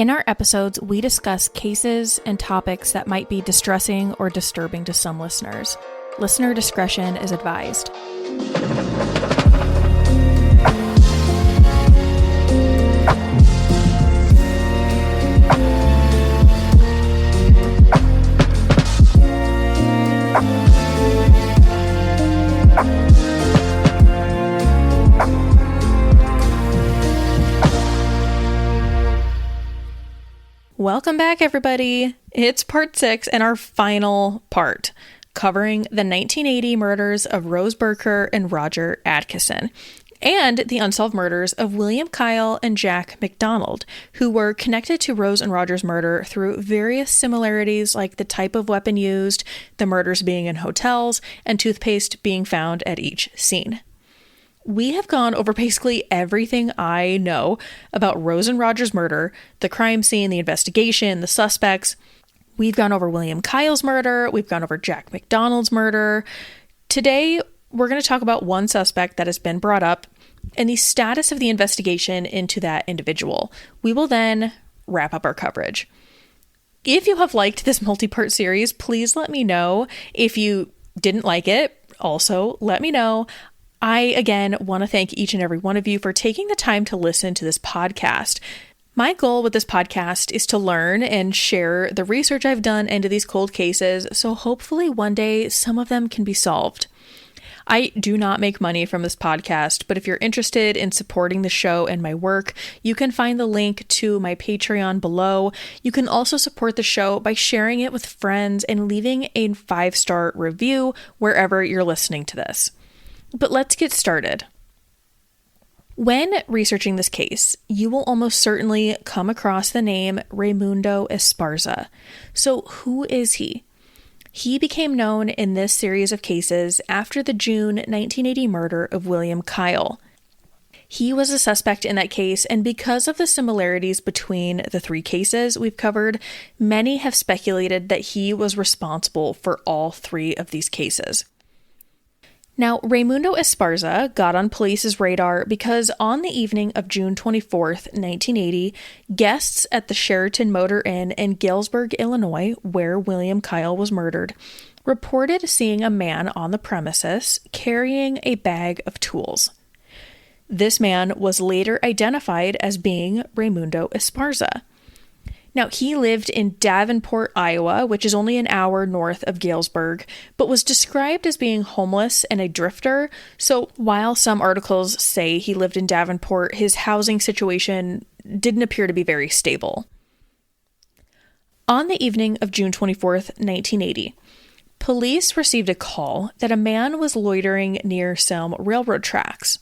In our episodes, we discuss cases and topics that might be distressing or disturbing to some listeners. Listener discretion is advised. Welcome back, everybody. It's part 6 and our final part, covering the 1980 murders of Rose Burkert and Roger Atkison, and the unsolved murders of William Kyle and Jack McDonald, who were connected to Rose and Roger's murder through various similarities like the type of weapon used, the murders being in hotels, and toothpaste being found at each scene. We have gone over basically everything I know about Rose and Roger's murder, the crime scene, the investigation, the suspects. We've gone over William Kyle's murder. We've gone over Jack McDonald's murder. Today, we're going to talk about one suspect that has been brought up and the status of the investigation into that individual. We will then wrap up our coverage. If you have liked this multi-part series, please let me know. If you didn't like it, also let me know. I, again, want to thank each and every one of you for taking the time to listen to this podcast. My goal with this podcast is to learn and share the research I've done into these cold cases, so hopefully one day some of them can be solved. I do not make money from this podcast, but if you're interested in supporting the show and my work, you can find the link to my Patreon below. You can also support the show by sharing it with friends and leaving a 5-star review wherever you're listening to this. But let's get started. When researching this case, you will almost certainly come across the name Raymundo Esparza. So who is he? He became known in this series of cases after the June 1980 murder of William Kyle. He was a suspect in that case, and because of the similarities between the 3 cases we've covered, many have speculated that he was responsible for all 3 of these cases. Now, Raymundo Esparza got on police's radar because on the evening of June 24th, 1980, guests at the Sheraton Motor Inn in Galesburg, Illinois, where William Kyle was murdered, reported seeing a man on the premises carrying a bag of tools. This man was later identified as being Raymundo Esparza. Now, he lived in Davenport, Iowa, which is only an hour north of Galesburg, but was described as being homeless and a drifter. So while some articles say he lived in Davenport, his housing situation didn't appear to be very stable. On the evening of June 24th, 1980, police received a call that a man was loitering near some railroad tracks.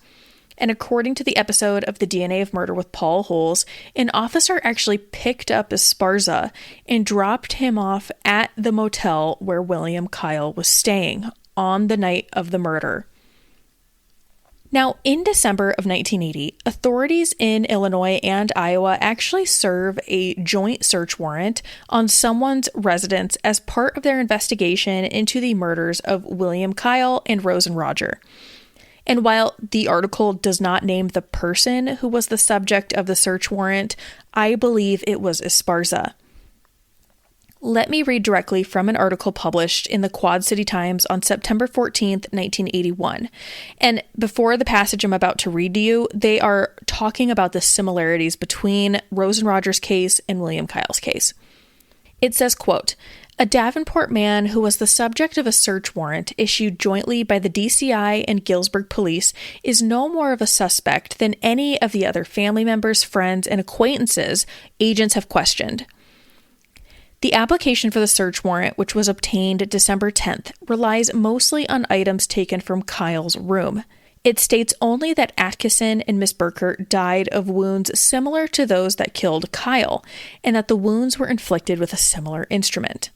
And according to the episode of the DNA of Murder with Paul Holes, an officer actually picked up Esparza and dropped him off at the motel where William Kyle was staying on the night of the murder. Now, in December of 1980, authorities in Illinois and Iowa actually serve a joint search warrant on someone's residence as part of their investigation into the murders of William Kyle and Rose and Roger. And while the article does not name the person who was the subject of the search warrant, I believe it was Esparza. Let me read directly from an article published in the Quad City Times on September 14th, 1981. And before the passage I'm about to read to you, they are talking about the similarities between Rose and Roger's case and William Kyle's case. It says, quote, "A Davenport man who was the subject of a search warrant issued jointly by the DCI and Galesburg police is no more of a suspect than any of the other family members, friends, and acquaintances agents have questioned. The application for the search warrant, which was obtained December 10th, relies mostly on items taken from Kyle's room. It states only that Atkison and Miss Burkert died of wounds similar to those that killed Kyle, and that the wounds were inflicted with a similar instrument.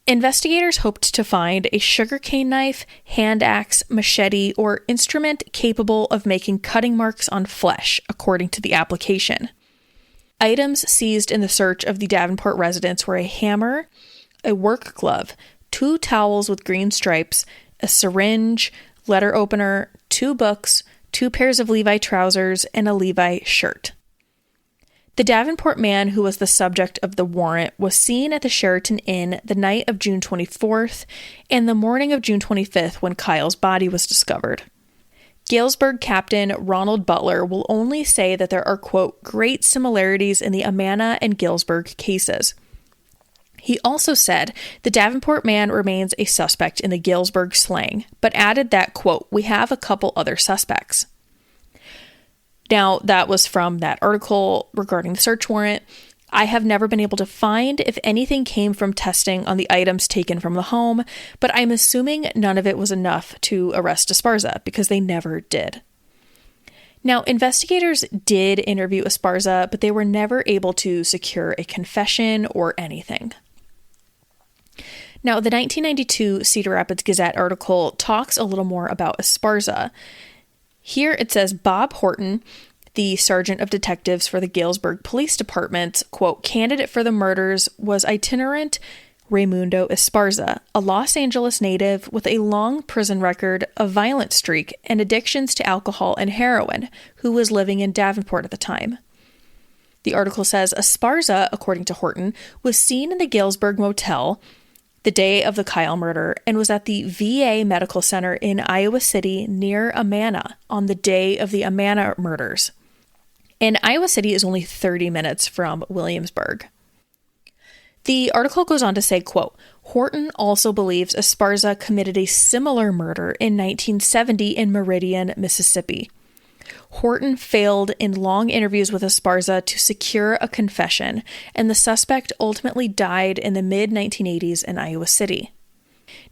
Investigators hoped to find a sugarcane knife, hand axe, machete, or instrument capable of making cutting marks on flesh, according to the application. Items seized in the search of the Davenport residence were a hammer, a work glove, 2 towels with green stripes, a syringe, letter opener, 2 books, 2 pairs of Levi trousers, and a Levi shirt. The Davenport man who was the subject of the warrant was seen at the Sheraton Inn the night of June 24th and the morning of June 25th when Kyle's body was discovered. Galesburg Captain Ronald Butler will only say that there are, quote, great similarities in the Amana and Galesburg cases. He also said the Davenport man remains a suspect in the Galesburg slaying, but added that, quote, we have a couple other suspects. Now, that was from that article regarding the search warrant. I have never been able to find if anything came from testing on the items taken from the home, but I'm assuming none of it was enough to arrest Esparza because they never did. Now, investigators did interview Esparza, but they were never able to secure a confession or anything. Now, the 1992 Cedar Rapids Gazette article talks a little more about Esparza. Here it says Bob Horton, the sergeant of detectives for the Galesburg Police Department, quote, candidate for the murders was itinerant Raymundo Esparza, a Los Angeles native with a long prison record, a violent streak, and addictions to alcohol and heroin, who was living in Davenport at the time. The article says Esparza, according to Horton, was seen in the Galesburg Motel the day of the Kyle murder and was at the VA Medical Center in Iowa City near Amana on the day of the Amana murders. And Iowa City is only 30 minutes from Williamsburg. The article goes on to say, quote, Horton also believes Esparza committed a similar murder in 1970 in Meridian, Mississippi. Horton failed in long interviews with Esparza to secure a confession, and the suspect ultimately died in the mid-1980s in Iowa City.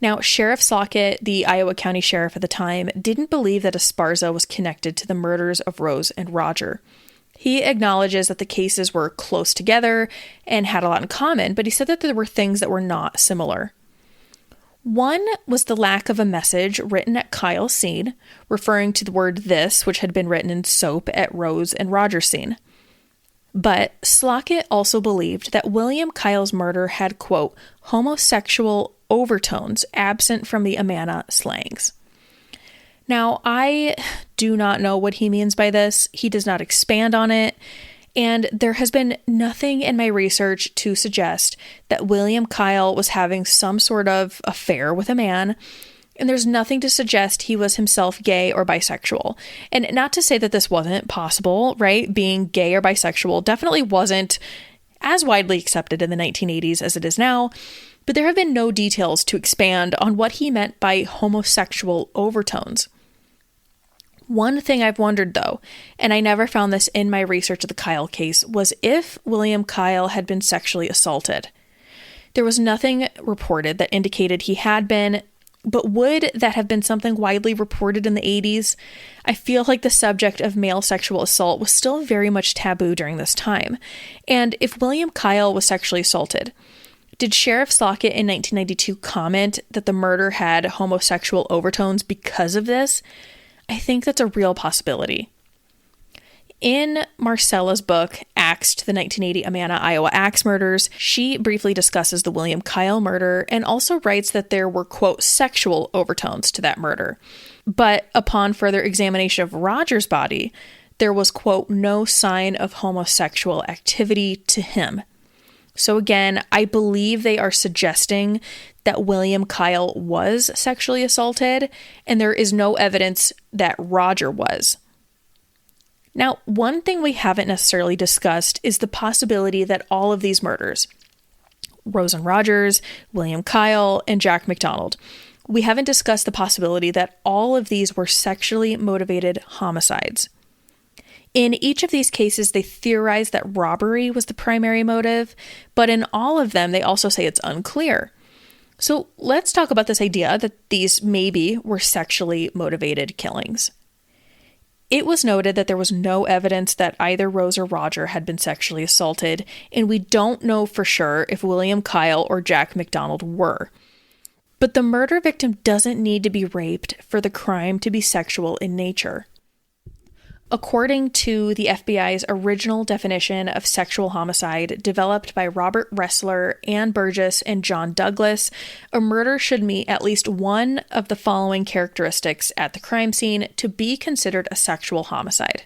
Now, Sheriff Slockett, the Iowa County Sheriff at the time, didn't believe that Esparza was connected to the murders of Rose and Roger. He acknowledges that the cases were close together and had a lot in common, but he said that there were things that were not similar. One was the lack of a message written at Kyle's scene, referring to the word this, which had been written in soap at Rose and Roger's scene. But Slockett also believed that William Kyle's murder had, quote, homosexual overtones absent from the Amana slayings. Now, I do not know what he means by this. He does not expand on it. And there has been nothing in my research to suggest that William Kyle was having some sort of affair with a man. And there's nothing to suggest he was himself gay or bisexual. And not to say that this wasn't possible, right? Being gay or bisexual definitely wasn't as widely accepted in the 1980s as it is now. But there have been no details to expand on what he meant by homosexual overtones. One thing I've wondered, though, and I never found this in my research of the Kyle case, was if William Kyle had been sexually assaulted. There was nothing reported that indicated he had been, but would that have been something widely reported in the 80s? I feel like the subject of male sexual assault was still very much taboo during this time. And if William Kyle was sexually assaulted, did Sheriff Slockett in 1992 comment that the murder had homosexual overtones because of this? I think that's a real possibility. In Marcella's book, Axed, the 1980 Amana, Iowa Axe Murders, she briefly discusses the William Kyle murder and also writes that there were, quote, sexual overtones to that murder. But upon further examination of Roger's body, there was, quote, no sign of homosexual activity to him. So again, I believe they are suggesting that William Kyle was sexually assaulted, and there is no evidence that Roger was. Now, one thing we haven't necessarily discussed is the possibility that all of these murders, Rose and Rogers, William Kyle, and Jack McDonald, we haven't discussed the possibility that all of these were sexually motivated homicides. In each of these cases, they theorize that robbery was the primary motive, but in all of them, they also say it's unclear. So let's talk about this idea that these maybe were sexually motivated killings. It was noted that there was no evidence that either Rose or Roger had been sexually assaulted, and we don't know for sure if William Kyle or Jack McDonald were. But the murder victim doesn't need to be raped for the crime to be sexual in nature. According to the FBI's original definition of sexual homicide, developed by Robert Ressler, Ann Burgess, and John Douglas, a murder should meet at least one of the following characteristics at the crime scene to be considered a sexual homicide.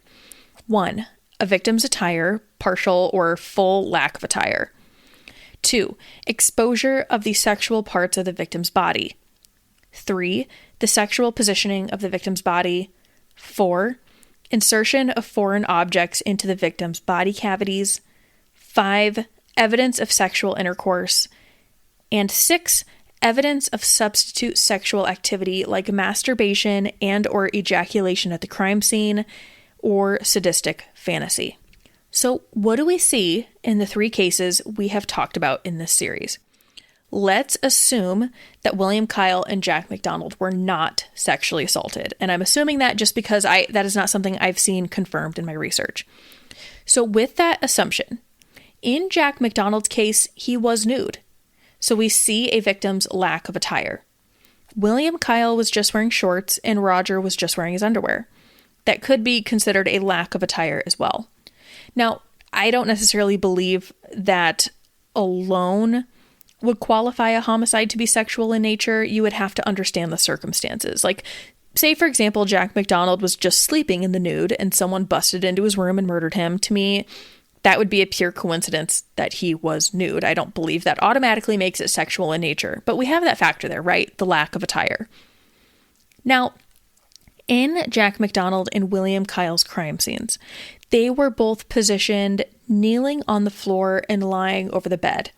1. A victim's attire, partial or full lack of attire. 2. Exposure of the sexual parts of the victim's body. 3. The sexual positioning of the victim's body. 4. Insertion of foreign objects into the victim's body cavities. 5. Evidence of sexual intercourse. And 6. Evidence of substitute sexual activity like masturbation and or ejaculation at the crime scene or sadistic fantasy. So what do we see in the 3 cases we have talked about in this series? Let's assume that William Kyle and Jack McDonald were not sexually assaulted. And I'm assuming that just because that is not something I've seen confirmed in my research. So with that assumption, in Jack McDonald's case, he was nude. So we see a victim's lack of attire. William Kyle was just wearing shorts and Roger was just wearing his underwear. That could be considered a lack of attire as well. Now, I don't necessarily believe that alone would qualify a homicide to be sexual in nature. You would have to understand the circumstances. Like, say, for example, Jack McDonald was just sleeping in the nude and someone busted into his room and murdered him. To me, that would be a pure coincidence that he was nude. I don't believe that automatically makes it sexual in nature. But we have that factor there, right? The lack of attire. Now, in Jack McDonald and William Kyle's crime scenes, they were both positioned kneeling on the floor and lying over the bed.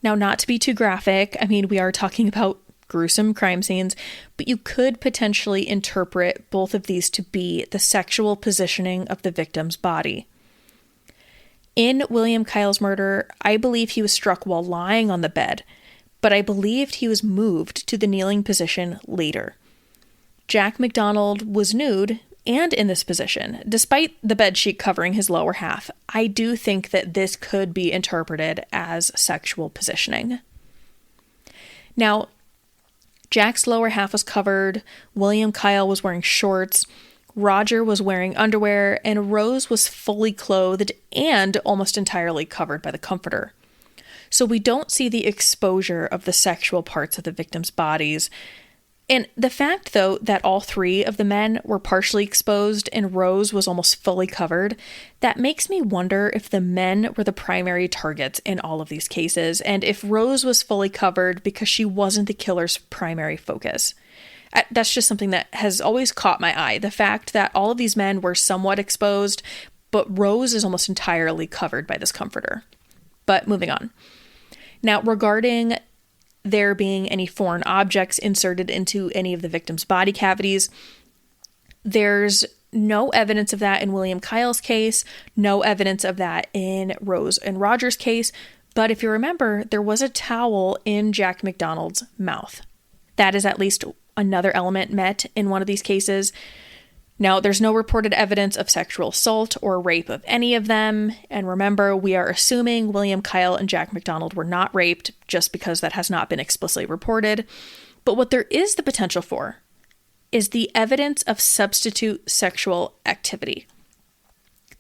Now, not to be too graphic, I mean, we are talking about gruesome crime scenes, but you could potentially interpret both of these to be the sexual positioning of the victim's body. In William Kyle's murder, I believe he was struck while lying on the bed, but I believed he was moved to the kneeling position later. Jack McDonald was nude and in this position, despite the bedsheet covering his lower half. I do think that this could be interpreted as sexual positioning. Now, Jack's lower half was covered, William Kyle was wearing shorts, Roger was wearing underwear, and Rose was fully clothed and almost entirely covered by the comforter. So we don't see the exposure of the sexual parts of the victims' bodies. And the fact, though, that all 3 of the men were partially exposed and Rose was almost fully covered, that makes me wonder if the men were the primary targets in all of these cases, and if Rose was fully covered because she wasn't the killer's primary focus. That's just something that has always caught my eye. The fact that all of these men were somewhat exposed, but Rose is almost entirely covered by this comforter. But moving on. Now, regarding there being any foreign objects inserted into any of the victims' body cavities, there's no evidence of that in William Kyle's case, no evidence of that in Rose and Roger's case. But if you remember, there was a towel in Jack McDonald's mouth. That is at least another element met in one of these cases. Now, there's no reported evidence of sexual assault or rape of any of them. And remember, we are assuming William Kyle and Jack McDonald were not raped just because that has not been explicitly reported. But what there is the potential for is the evidence of substitute sexual activity.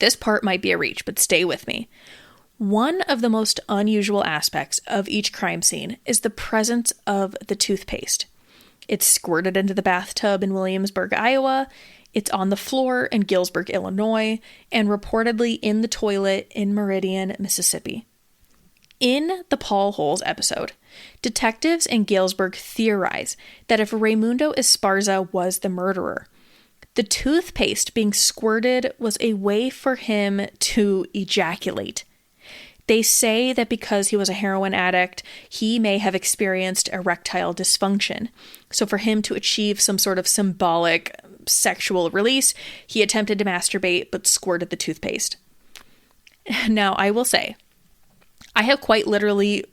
This part might be a reach, but stay with me. One of the most unusual aspects of each crime scene is the presence of the toothpaste. It's squirted into the bathtub in Williamsburg, Iowa. It's on the floor in Galesburg, Illinois, and reportedly in the toilet in Meridian, Mississippi. In the Paul Holes episode, detectives in Galesburg theorize that if Raymundo Esparza was the murderer, the toothpaste being squirted was a way for him to ejaculate. They say that because he was a heroin addict, he may have experienced erectile dysfunction. So for him to achieve some sort of symbolic sexual release, he attempted to masturbate but squirted the toothpaste. Now, I will say, I have quite literally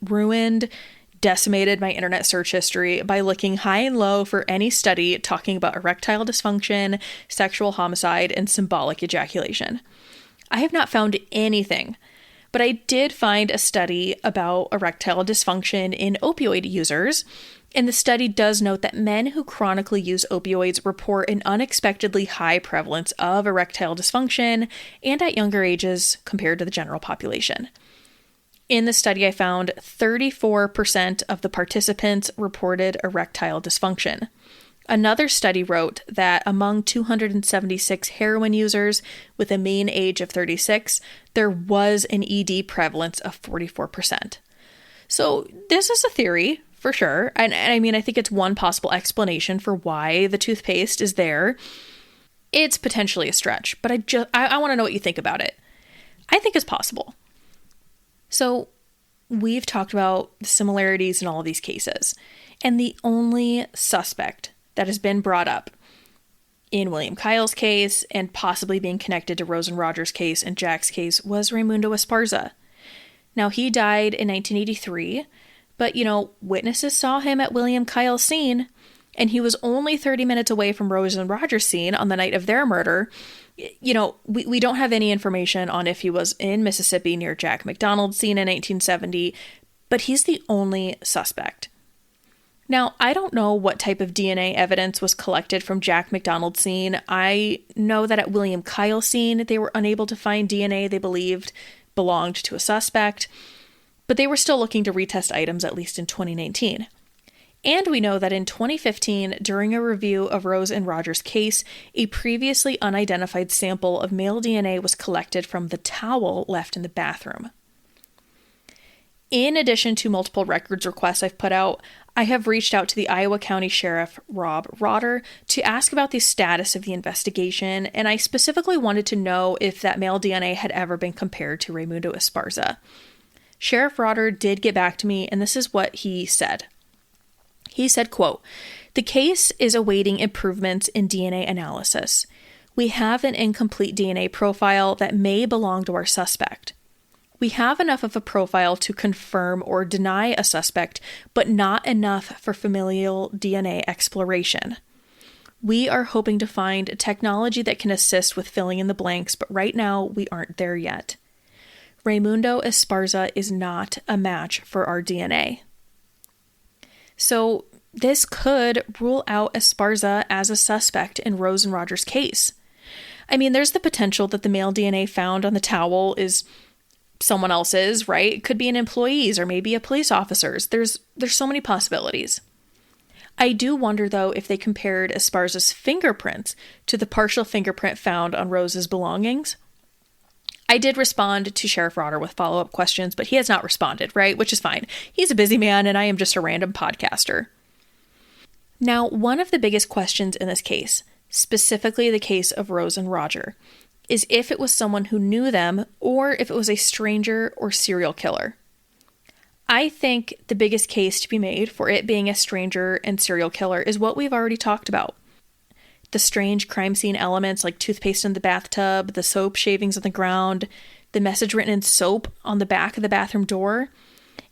decimated my internet search history by looking high and low for any study talking about erectile dysfunction, sexual homicide, and symbolic ejaculation. I have not found anything. But I did find a study about erectile dysfunction in opioid users, and the study does note that men who chronically use opioids report an unexpectedly high prevalence of erectile dysfunction and at younger ages compared to the general population. In the study, I found 34% of the participants reported erectile dysfunction. Another study wrote that among 276 heroin users with a mean age of 36, there was an ED prevalence of 44%. So this is a theory for sure. And I mean, I think it's one possible explanation for why the toothpaste is there. It's potentially a stretch, but I want to know what you think about it. I think it's possible. So we've talked about the similarities in all of these cases. And the only suspect that has been brought up in William Kyle's case and possibly being connected to Rose and Roger's case and Jack's case was Raymundo Esparza. Now, he died in 1983, but, witnesses saw him at William Kyle's scene, and he was only 30 minutes away from Rose and Roger's scene on the night of their murder. We don't have any information on if he was in Mississippi near Jack McDonald's scene in 1970, but he's the only suspect. Now, I don't know what type of DNA evidence was collected from Jack McDonald's scene. I know that at William Kyle's scene, they were unable to find DNA they believed belonged to a suspect, but they were still looking to retest items at least in 2019. And we know that in 2015, during a review of Rose and Roger's case, a previously unidentified sample of male DNA was collected from the towel left in the bathroom. In addition to multiple records requests I've put out, I have reached out to the Iowa County Sheriff, Rob Rotter, to ask about the status of the investigation, and I specifically wanted to know if that male DNA had ever been compared to Raymundo Esparza. Sheriff Rotter did get back to me, and this is what he said. He said, quote, "The case is awaiting improvements in DNA analysis. We have an incomplete DNA profile that may belong to our suspect. We have enough of a profile to confirm or deny a suspect, but not enough for familial DNA exploration. We are hoping to find a technology that can assist with filling in the blanks, but right now we aren't there yet. Raymundo Esparza is not a match for our DNA." So this could rule out Esparza as a suspect in Rose and Roger's case. I mean, there's the potential that the male DNA found on the towel is someone else's, right? It could be an employee's or maybe a police officer's. There's so many possibilities. I do wonder, though, if they compared Esparza's fingerprints to the partial fingerprint found on Rose's belongings. I did respond to Sheriff Rotter with follow-up questions, but he has not responded, right? Which is fine. He's a busy man, and I am just a random podcaster. Now, one of the biggest questions in this case, specifically the case of Rose and Roger, is if it was someone who knew them or if it was a stranger or serial killer. I think the biggest case to be made for it being a stranger and serial killer is what we've already talked about. The strange crime scene elements like toothpaste in the bathtub, the soap shavings on the ground, the message written in soap on the back of the bathroom door,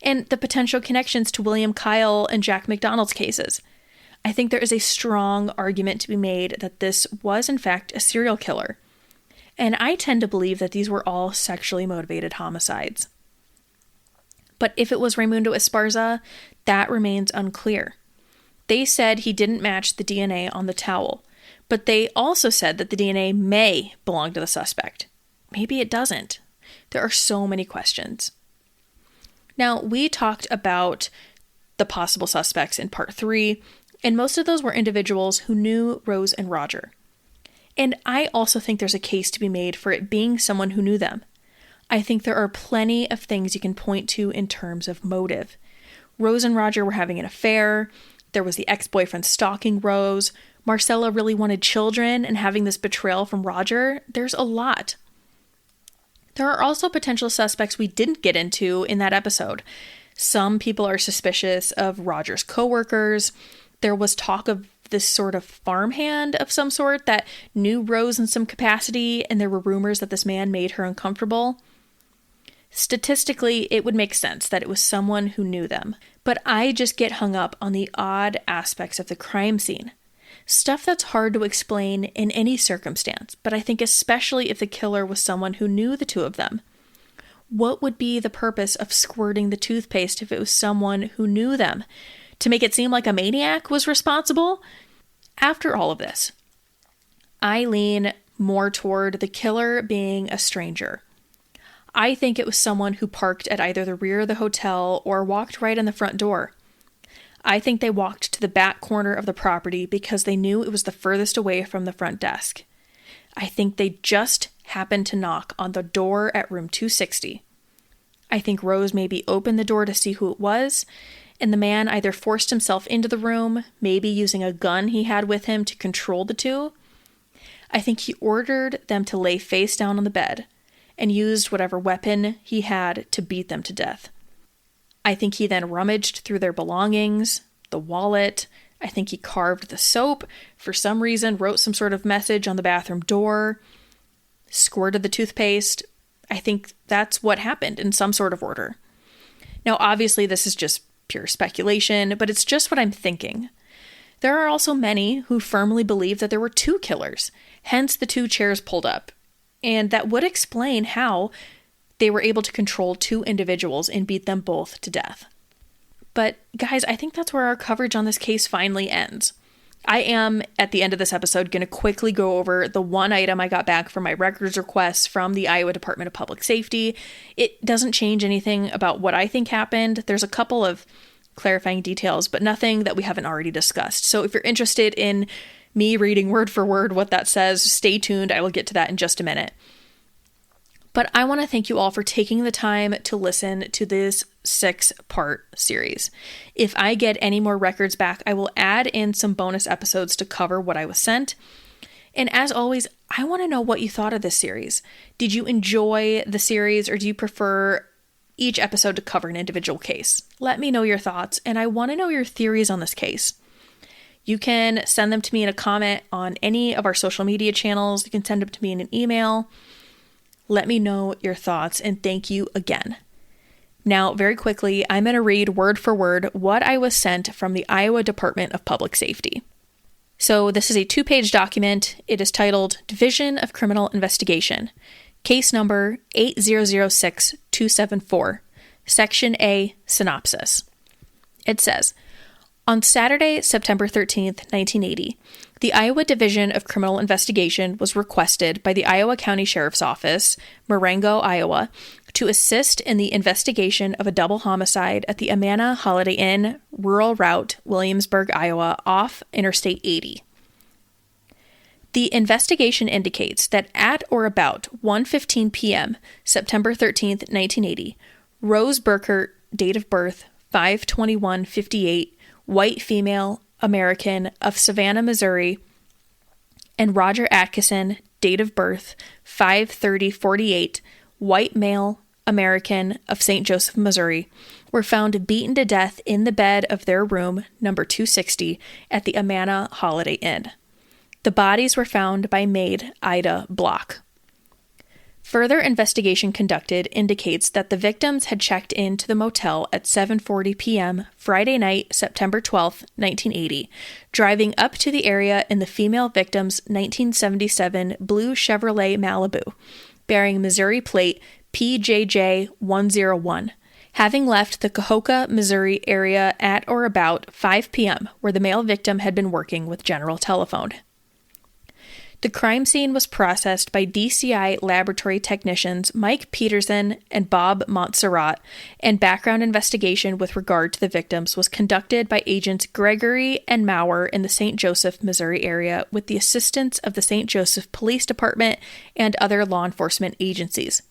and the potential connections to William Kyle and Jack McDonald's cases. I think there is a strong argument to be made that this was in fact a serial killer. And I tend to believe that these were all sexually motivated homicides. But if it was Raymundo Esparza, that remains unclear. They said he didn't match the DNA on the towel, but they also said that the DNA may belong to the suspect. Maybe it doesn't. There are so many questions. Now, we talked about the possible suspects in part 3, and most of those were individuals who knew Rose and Roger. And I also think there's a case to be made for it being someone who knew them. I think there are plenty of things you can point to in terms of motive. Rose and Roger were having an affair. There was the ex-boyfriend stalking Rose. Marcella really wanted children, and having this betrayal from Roger. There's a lot. There are also potential suspects we didn't get into in that episode. Some people are suspicious of Roger's coworkers. There was talk of this sort of farmhand of some sort that knew Rose in some capacity, and there were rumors that this man made her uncomfortable. Statistically, it would make sense that it was someone who knew them, but I just get hung up on the odd aspects of the crime scene. Stuff that's hard to explain in any circumstance, but I think especially if the killer was someone who knew the two of them. What would be the purpose of squirting the toothpaste if it was someone who knew them? To make it seem like a maniac was responsible? After all of this, I lean more toward the killer being a stranger. I think it was someone who parked at either the rear of the hotel or walked right in the front door. I think they walked to the back corner of the property because they knew it was the furthest away from the front desk. I think they just happened to knock on the door at room 260. I think Rose maybe opened the door to see who it was, and the man either forced himself into the room, maybe using a gun he had with him to control the two. I think he ordered them to lay face down on the bed and used whatever weapon he had to beat them to death. I think he then rummaged through their belongings, the wallet. I think he carved the soap, for some reason wrote some sort of message on the bathroom door, squirted the toothpaste. I think that's what happened in some sort of order. Now, obviously, this is just pure speculation, but it's just what I'm thinking. There are also many who firmly believe that there were two killers, hence the two chairs pulled up. And that would explain how they were able to control two individuals and beat them both to death. But guys, I think that's where our coverage on this case finally ends. I am, at the end of this episode, going to quickly go over the one item I got back from my records requests from the Iowa Department of Public Safety. It doesn't change anything about what I think happened. There's a couple of clarifying details, but nothing that we haven't already discussed. So if you're interested in me reading word for word what that says, stay tuned. I will get to that in just a minute. But I want to thank you all for taking the time to listen to this 6-part series. If I get any more records back, I will add in some bonus episodes to cover what I was sent. And as always, I want to know what you thought of this series. Did you enjoy the series, or do you prefer each episode to cover an individual case? Let me know your thoughts, and I want to know your theories on this case. You can send them to me in a comment on any of our social media channels. You can send them to me in an email. Let me know your thoughts, and thank you again. Now, very quickly, I'm going to read word for word what I was sent from the Iowa Department of Public Safety. So this is a 2-page document. It is titled Division of Criminal Investigation, Case Number 8006274, Section A, Synopsis. It says, on Saturday, September 13th, 1980, the Iowa Division of Criminal Investigation was requested by the Iowa County Sheriff's Office, Marengo, Iowa, to assist in the investigation of a double homicide at the Amana Holiday Inn, rural route, Williamsburg, Iowa, off Interstate 80. The investigation indicates that at or about 1:15 p.m., September 13th, 1980, Rose Burkert, date of birth 5/21/58, white female, American, of Savannah, Missouri, and Roger Atkison, date of birth 5/30/48, white male, American, of St. Joseph, Missouri, were found beaten to death in the bed of their room, number 260, at the Amana Holiday Inn. The bodies were found by maid Ida Block. Further investigation conducted indicates that the victims had checked into the motel at 7:40 p.m. Friday night, September 12, 1980, driving up to the area in the female victim's 1977 blue Chevrolet Malibu, bearing Missouri plate PJJ101, having left the Cahokia, Missouri area at or about 5 p.m., where the male victim had been working with General Telephone. The crime scene was processed by DCI laboratory technicians Mike Peterson and Bob Montserrat, and background investigation with regard to the victims was conducted by agents Gregory and Maurer in the St. Joseph, Missouri area with the assistance of the St. Joseph Police Department and other law enforcement agencies.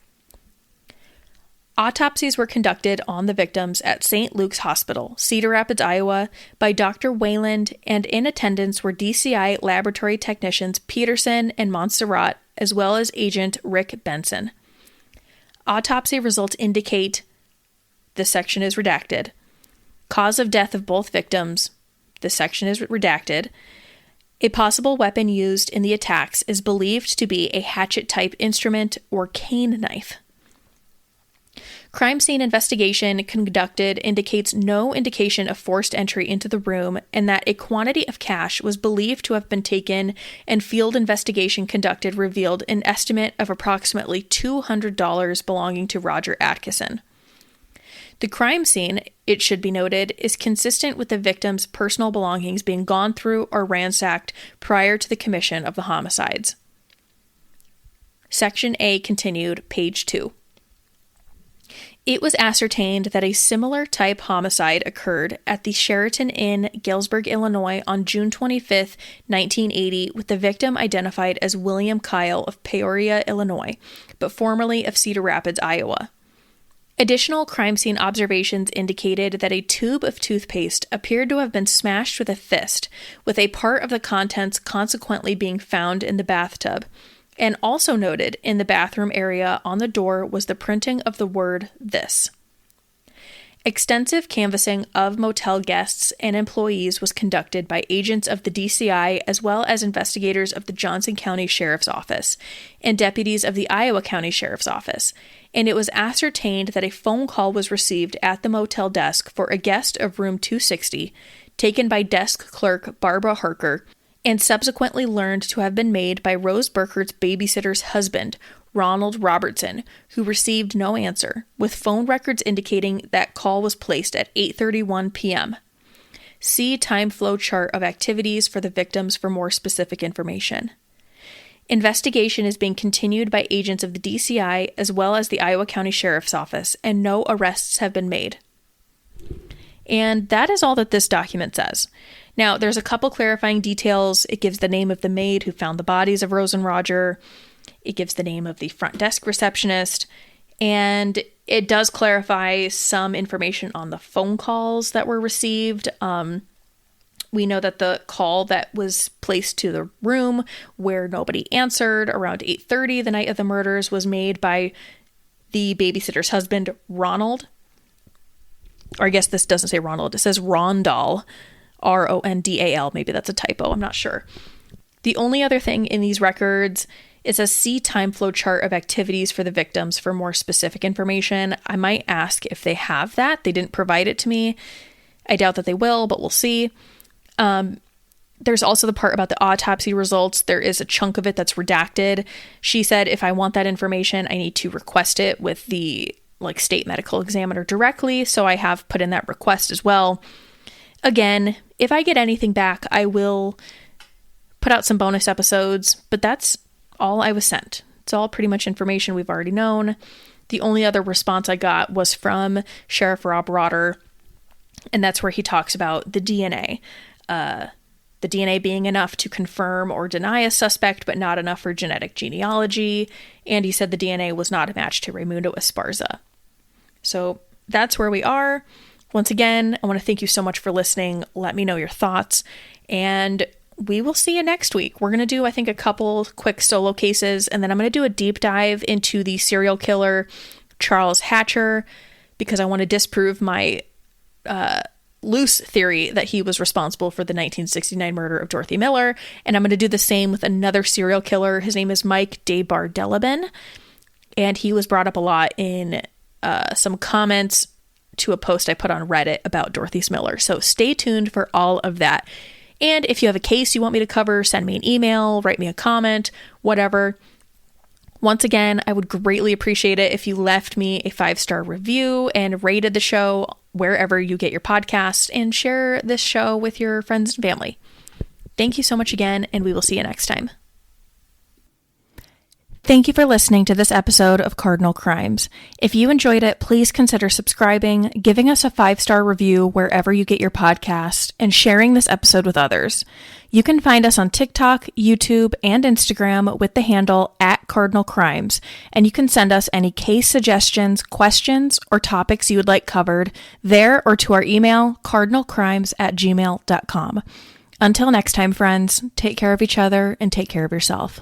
Autopsies were conducted on the victims at St. Luke's Hospital, Cedar Rapids, Iowa, by Dr. Wayland, and in attendance were DCI laboratory technicians Peterson and Montserrat, as well as Agent Rick Benson. Autopsy results indicate, this section is redacted, cause of death of both victims, this section is redacted. A possible weapon used in the attacks is believed to be a hatchet-type instrument or cane knife. Crime scene investigation conducted indicates no indication of forced entry into the room, and that a quantity of cash was believed to have been taken, and field investigation conducted revealed an estimate of approximately $200 belonging to Roger Atkison. The crime scene, it should be noted, is consistent with the victim's personal belongings being gone through or ransacked prior to the commission of the homicides. Section A continued, page 2. It was ascertained that a similar type homicide occurred at the Sheraton Inn, Galesburg, Illinois on June 25, 1980, with the victim identified as William Kyle of Peoria, Illinois, but formerly of Cedar Rapids, Iowa. Additional crime scene observations indicated that a tube of toothpaste appeared to have been smashed with a fist, with a part of the contents consequently being found in the bathtub. And also noted in the bathroom area on the door was the printing of the word "this." Extensive canvassing of motel guests and employees was conducted by agents of the DCI as well as investigators of the Johnson County Sheriff's Office and deputies of the Iowa County Sheriff's Office, and it was ascertained that a phone call was received at the motel desk for a guest of room 260, taken by desk clerk Barbara Harker, and subsequently learned to have been made by Rose Burkert's babysitter's husband, Ronald Robertson, who received no answer, with phone records indicating that call was placed at 8:31 p.m. See time flow chart of activities for the victims for more specific information. Investigation is being continued by agents of the DCI as well as the Iowa County Sheriff's Office, and no arrests have been made. And that is all that this document says. Now, there's a couple clarifying details. It gives the name of the maid who found the bodies of Rose and Roger. It gives the name of the front desk receptionist. And it does clarify some information on the phone calls that were received. We know that the call that was placed to the room where nobody answered around 8:30 the night of the murders was made by the babysitter's husband, Ronald. Or I guess this doesn't say Ronald. It says Rondal. Rondal. Maybe that's a typo. I'm not sure. The only other thing in these records, it says see time flow chart of activities for the victims for more specific information. I might ask if they have that. They didn't provide it to me. I doubt that they will, but we'll see. There's also the part about the autopsy results. There is a chunk of it that's redacted. She said if I want that information, I need to request it with the state medical examiner directly. So I have put in that request as well. Again, if I get anything back, I will put out some bonus episodes, but that's all I was sent. It's all pretty much information we've already known. The only other response I got was from Sheriff Rob Rotter, and that's where he talks about the DNA. The DNA being enough to confirm or deny a suspect, but not enough for genetic genealogy. And he said the DNA was not a match to Raymundo Esparza. So that's where we are. Once again, I want to thank you so much for listening. Let me know your thoughts, and we will see you next week. We're going to do, I think, a couple quick solo cases, and then I'm going to do a deep dive into the serial killer Charles Hatcher, because I want to disprove my loose theory that he was responsible for the 1969 murder of Dorothy Miller, and I'm going to do the same with another serial killer. His name is Mike DeBardeleben, and he was brought up a lot in some comments to a post I put on Reddit about Dorothy Miller. So stay tuned for all of that. And if you have a case you want me to cover, send me an email, write me a comment, whatever. Once again, I would greatly appreciate it if you left me a 5-star review and rated the show wherever you get your podcast, and share this show with your friends and family. Thank you so much again, and we will see you next time. Thank you for listening to this episode of Cardinal Crimes. If you enjoyed it, please consider subscribing, giving us a 5-star review wherever you get your podcast, and sharing this episode with others. You can find us on TikTok, YouTube, and Instagram with the handle @CardinalCrimes, and you can send us any case suggestions, questions, or topics you would like covered there or to our email, cardinalcrimes@gmail.com. Until next time, friends, take care of each other and take care of yourself.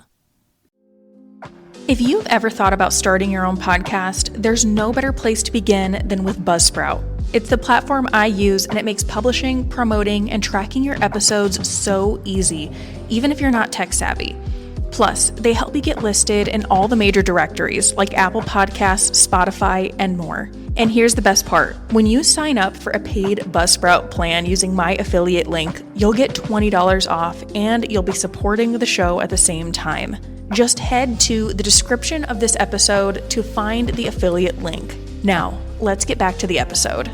If you've ever thought about starting your own podcast, there's no better place to begin than with Buzzsprout. It's the platform I use, and it makes publishing, promoting, and tracking your episodes so easy, even if you're not tech savvy. Plus, they help you get listed in all the major directories like Apple Podcasts, Spotify, and more. And here's the best part. When you sign up for a paid Buzzsprout plan using my affiliate link, you'll get $20 off, and you'll be supporting the show at the same time. Just head to the description of this episode to find the affiliate link. Now, let's get back to the episode.